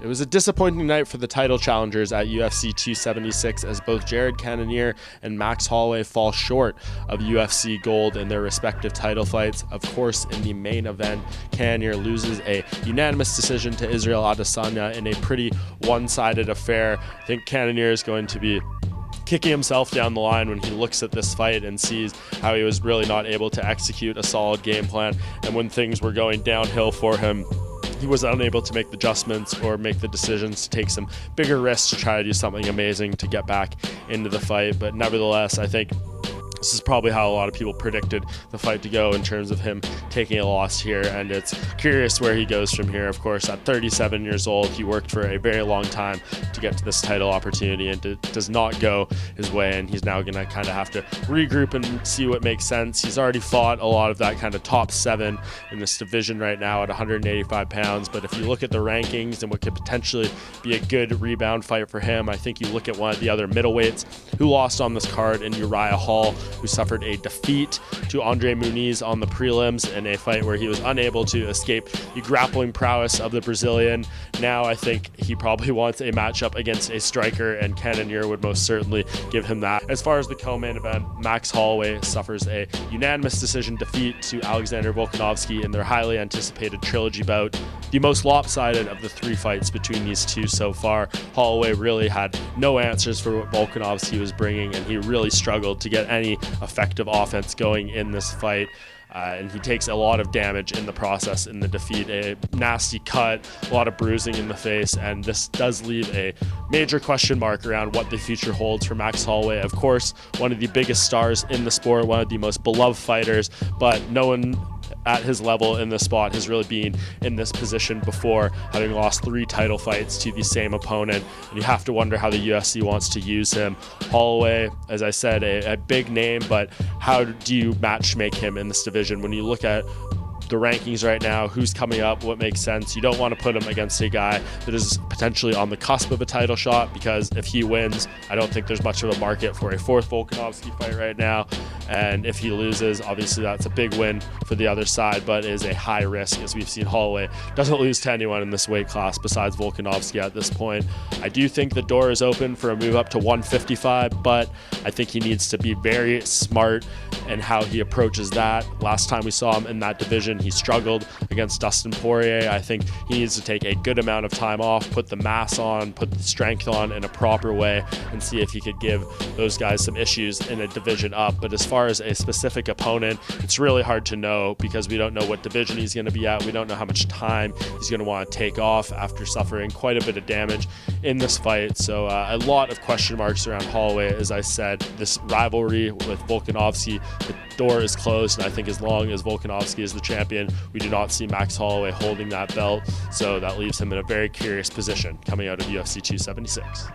It was a disappointing night for the title challengers at UFC 276 as both Jared Cannonier and Max Holloway fall short of UFC gold in their respective title fights. Of course, in the main event, Cannonier loses a unanimous decision to Israel Adesanya in a pretty one-sided affair. I think Cannonier is going to be kicking himself down the line when he looks at this fight and sees how he was really not able to execute a solid game plan, and when things were going downhill for him, he was unable to make the adjustments or make the decisions to take some bigger risks to try to do something amazing to get back into the fight. But nevertheless, I think this is probably how a lot of people predicted the fight to go in terms of him taking a loss here, and it's curious where he goes from here. Of course, at 37 years old, he worked for a very long time to get to this title opportunity, and it does not go his way, and he's now going to kind of have to regroup and see what makes sense. He's already fought a lot of that kind of top 7 in this division right now at 185 pounds, but if you look at the rankings and what could potentially be a good rebound fight for him, I think you look at one of the other middleweights who lost on this card in Uriah Hall, who suffered a defeat to Andre Muniz on the prelims in a fight where he was unable to escape the grappling prowess of the Brazilian. Now I think he probably wants a matchup against a striker, and Cannonier would most certainly give him that. As far as the co-main event, Max Holloway suffers a unanimous decision defeat to Alexander Volkanovski in their highly anticipated trilogy bout, the most lopsided of the 3 fights between these two so far. Holloway really had no answers for what Volkanovski was bringing, and he really struggled to get any effective offense going in this fight. And he takes a lot of damage in the process in the defeat, a nasty cut, a lot of bruising in the face, and this does leave a major question mark around what the future holds for Max Holloway. Of course, one of the biggest stars in the sport, one of the most beloved fighters, but no one at his level in this spot has really been in this position before, having lost 3 title fights to the same opponent, and you have to wonder how the UFC wants to use him. Holloway, as I said, a big name, but how do you match make him in this division? When you look at the rankings right now, who's coming up, what makes sense, you don't want to put him against a guy that is potentially on the cusp of a title shot, because if he wins, I don't think there's much of a market for a 4th Volkanovski fight right now, and if he loses, obviously that's a big win for the other side, but is a high risk, as we've seen Holloway doesn't lose to anyone in this weight class besides Volkanovski at this point. I do think the door is open for a move up to 155, but I think he needs to be very smart in how he approaches that. Last time we saw him in that division, he struggled against Dustin Poirier. I think he needs to take a good amount of time off, put the mass on, put the strength on in a proper way, and see if he could give those guys some issues in a division up. But as far as a specific opponent, it's really hard to know, because we don't know what division he's going to be at. We don't know how much time he's going to want to take off after suffering quite a bit of damage in this fight. So a lot of question marks around Holloway. As I said, this rivalry with Volkanovski, the door is closed, and I think as long as Volkanovski is the champion, we do not see Max Holloway holding that belt, so that leaves him in a very curious position coming out of UFC 276.